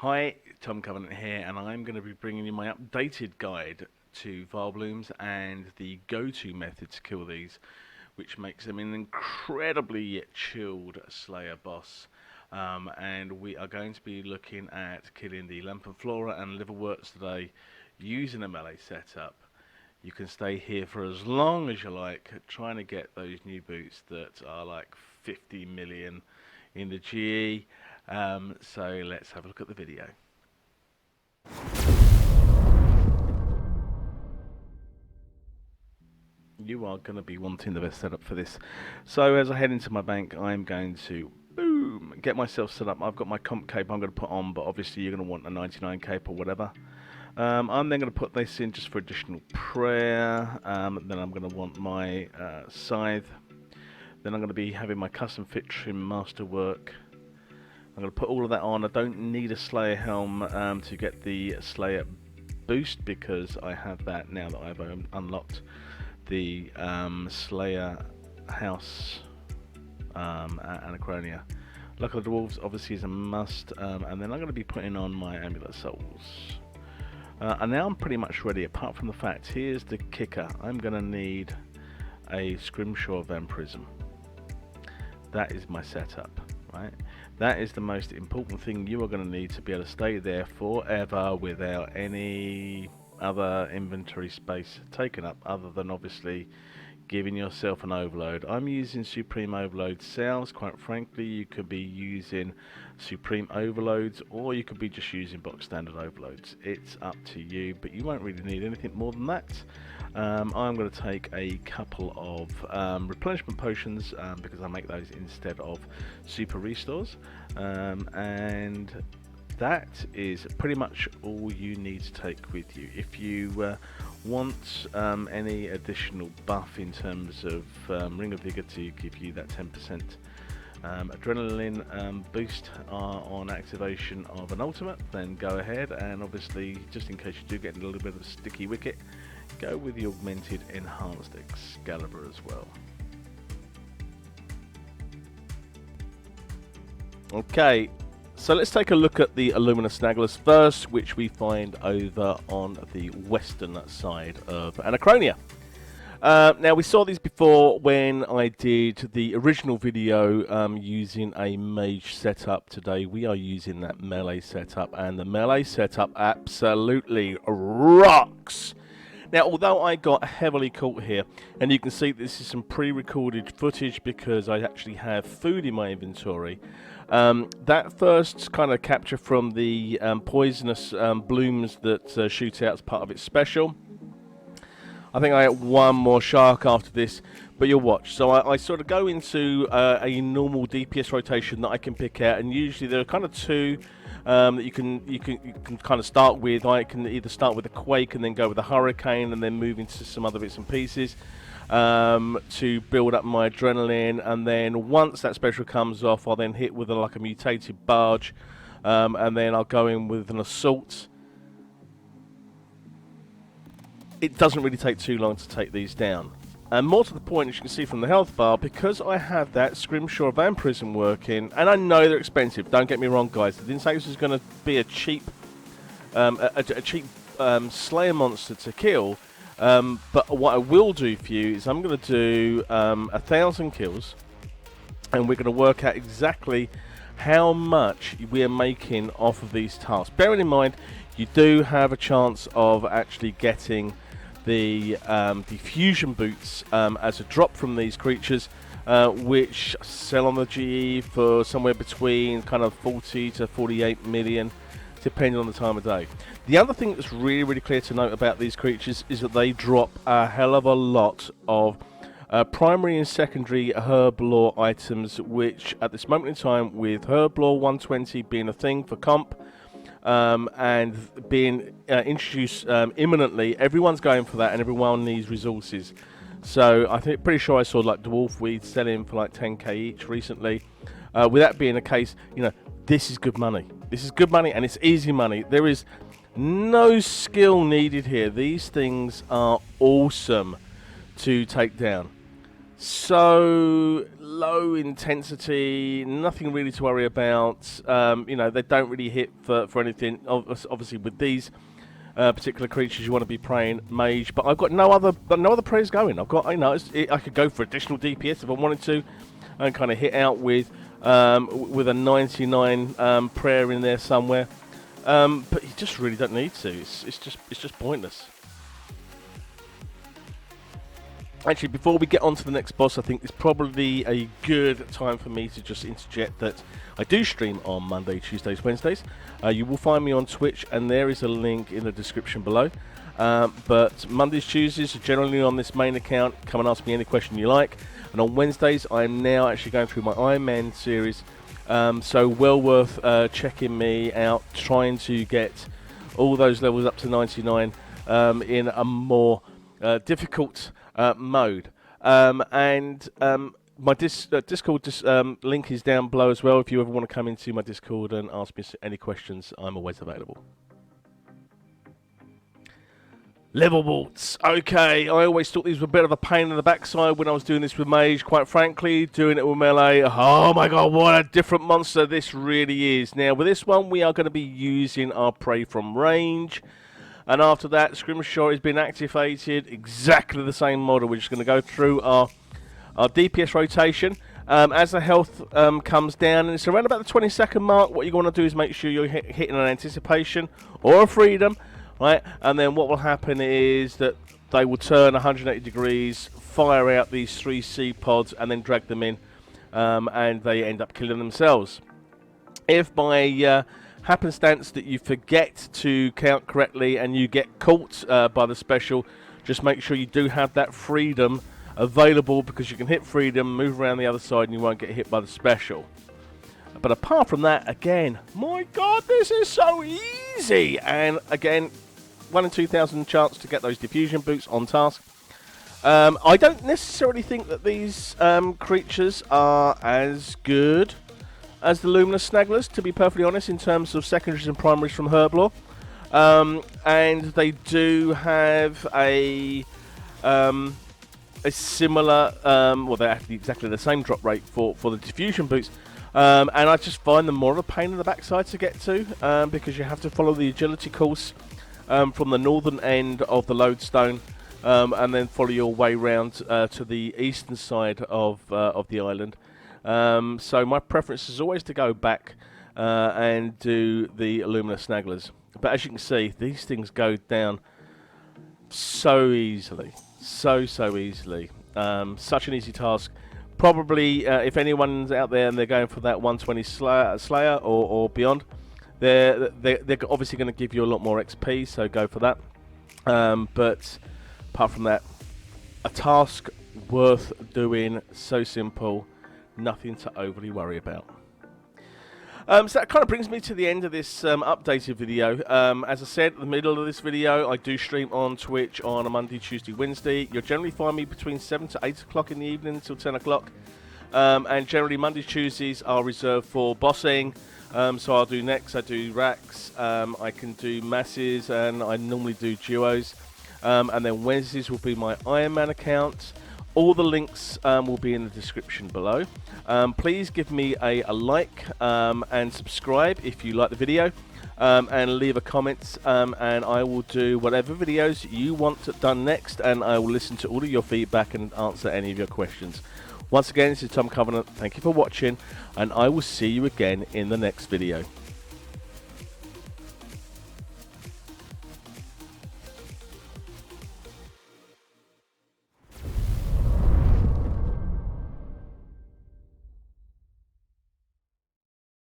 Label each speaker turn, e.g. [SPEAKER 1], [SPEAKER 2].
[SPEAKER 1] Hi, Tom Covenant here, and I'm going to be bringing you my updated guide to Vile Blooms and the go-to method to kill these, which makes them an incredibly chilled Slayer boss. And we are going to be looking at killing the Lamp and Flora and Liverworts today using a melee setup. You can stay here for as long as you like, trying to get those new boots that are like 50 million in the GE. So let's have a look at the video. You are going to be wanting the best setup for this. So as I head into my bank, I'm going to get myself set up. I've got my comp cape I'm going to put on, but obviously you're going to want a 99 cape or whatever. I'm then going to put this in just for additional prayer. Then I'm going to want my scythe. Then I'm going to be having my custom fit trim masterwork. I'm going to put all of that on. I don't need a Slayer helm to get the Slayer boost because I have that now that I've unlocked the Slayer house at Anachronia. Luck of the Dwarves obviously is a must, and then I'm going to be putting on my Amulet Souls. And now I'm pretty much ready, apart from the fact, here's the kicker, I'm going to need a Scrimshaw Vampirism. That is my setup, right? That is the most important thing you are going to need to be able to stay there forever without any other inventory space taken up, other than obviously giving yourself an overload. I'm using Supreme Overload cells. Quite frankly, you could be using Supreme Overloads, or you could be just using box standard overloads. It's up to you, but you won't really need anything more than that. I'm going to take a couple of replenishment potions because I make those instead of super restores, and that is pretty much all you need to take with you. If you want any additional buff in terms of Ring of Vigor to give you that 10% adrenaline boost on activation of an ultimate, then go ahead, and obviously just in case you do get a little bit of a sticky wicket, go with the augmented enhanced Excalibur as well. Okay, so let's take a look at the Illumina Snagglers first, which we find over on the western side of Anachronia. Now, we saw these before when I did the original video using a mage setup. Today we are using that melee setup, and the melee setup absolutely rocks. Now, although I got heavily caught here, and you can see this is some pre-recorded footage because I actually have food in my inventory, that first kind of capture from the poisonous blooms that shoot out as part of its special, I think I get one more shark after this, but you'll watch. So I sort of go into a normal DPS rotation that I can pick out, and usually there are kind of two that you can kind of start with. I can either start with a Quake and then go with a Hurricane and then move into some other bits and pieces to build up my adrenaline, and then once that special comes off, I'll then hit with like a mutated barge, and then I'll go in with an assault. It doesn't really take too long to take these down. And more to the point, as you can see from the health bar, because I have that Scrimshaw Vampirism working, and I know they're expensive, don't get me wrong guys, I didn't say this was going to be a cheap Slayer monster to kill, but what I will do for you is I'm going to do 1,000 kills, and we're going to work out exactly how much we are making off of these tasks. Bearing in mind, you do have a chance of actually getting the diffusion boots as a drop from these creatures, which sell on the GE for somewhere between kind of 40 to 48 million, depending on the time of day. The other thing that's really, really clear to note about these creatures is that they drop a hell of a lot of primary and secondary herb lore items, which at this moment in time, with herb lore 120 being a thing for comp, and being introduced imminently, everyone's going for that, and everyone needs resources. So I think pretty sure I saw like dwarf weed selling for like 10k each recently. With that being the case, you know, this is good money. This is good money, and it's easy money. There is no skill needed here. These things are awesome to take down. So low intensity, nothing really to worry about. You know, they don't really hit for anything. Obviously, with these particular creatures, you want to be praying mage. But I've got no other prayers going. I've got, you know, I could go for additional DPS if I wanted to, and kind of hit out with a 99 prayer in there somewhere. But you just really don't need to. It's just pointless. Actually, before we get on to the next boss, I think it's probably a good time for me to just interject that I do stream on Monday, Tuesdays, Wednesdays. You will find me on Twitch, and there is a link in the description below. But Mondays, Tuesdays are generally on this main account. Come and ask me any question you like. And on Wednesdays, I am now actually going through my Iron Man series. So well worth checking me out, trying to get all those levels up to 99 in a more difficult mode. My Discord link is down below as well. If you ever want to come into my Discord and ask me any questions, I'm always available. Level bolts. Okay, I always thought these were a bit of a pain in the backside when I was doing this with mage. Quite frankly, doing it with melee, oh my god, what a different monster this really is. Now, with this one, we are going to be using our prey from range. And after that, Scrimshaw has been activated. Exactly the same model. We're just going to go through our DPS rotation. As the health comes down, and it's around about the 20-second mark, what you want to do is make sure you're hitting an anticipation or a freedom, right? And then what will happen is that they will turn 180 degrees, fire out these 3 seed pods, and then drag them in, and they end up killing themselves. If by happenstance that you forget to count correctly and you get caught by the special, just make sure you do have that freedom available, because you can hit freedom, move around the other side, and you won't get hit by the special. But apart from that, again, my god, this is so easy. And again, 1 in 2,000 chance to get those diffusion boots on task. I don't necessarily think that these creatures are as good as the Luminous Snagglers, to be perfectly honest, in terms of secondaries and primaries from Herblore. And they do have a similar, well, they're actually exactly the same drop rate for the diffusion boots. And I just find them more of a pain in the backside to get to, because you have to follow the agility course from the northern end of the lodestone, and then follow your way round to the eastern side of the island. So my preference is always to go back and do the Luminous Snagglers. But as you can see, these things go down so easily. So easily. Such an easy task. Probably, if anyone's out there and they're going for that 120 Slayer or beyond, they're obviously going to give you a lot more XP, so go for that. But apart from that, a task worth doing, so simple. Nothing to overly worry about. So that kind of brings me to the end of this updated video. As I said, in the middle of this video, I do stream on Twitch on a Monday, Tuesday, Wednesday. You'll generally find me between 7 to 8 o'clock in the evening until 10 o'clock. And generally Mondays, Tuesdays are reserved for bossing. So I'll do Nex, I do Racks, I can do Masses, and I normally do Duos. And then Wednesdays will be my Iron Man account. All the links will be in the description below. Please give me a like and subscribe if you like the video, and leave a comment, and I will do whatever videos you want done next, and I will listen to all of your feedback and answer any of your questions. Once again, this is Tom Covenant. Thank you for watching, and I will see you again in the next video.